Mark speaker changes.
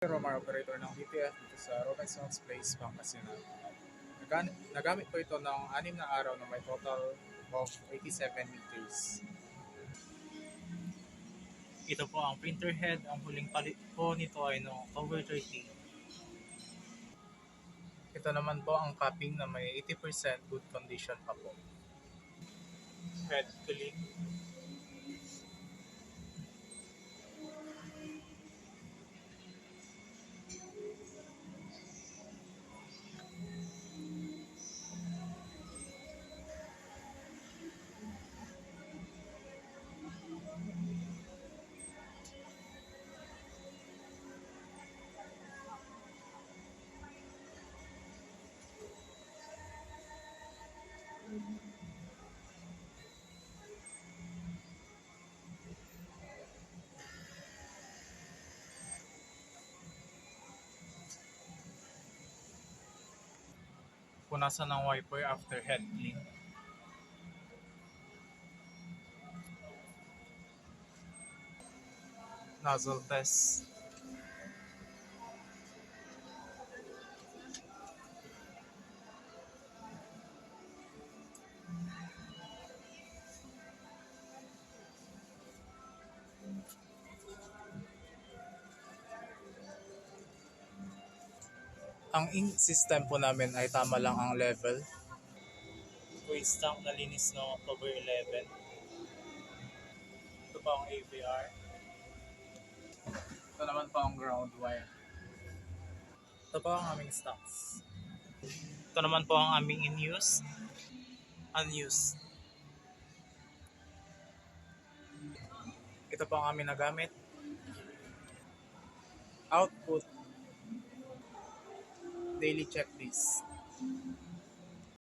Speaker 1: Romar, operator ng BPF dito sa Robinson's Place, Pangasinan. Nagamit po ito ng 6 na araw na may total of 87 meters. Ito po ang printer head. Ang huling palit po nito ay noong October 30. Ito naman po ang capping na may 80% good condition pa po. Head cooling. Punasan ng wiper after head clean. Nozzle test. Ang ink system po namin ay tama lang ang level. Waste tank na linis no October 11. Ito pa ang APR. Ito naman pa ang ground wire. Ito pa ang aming stocks. Ito naman po ang aming in-use. Unused. Ito po ang aming nagamit. Output. Daily checklist.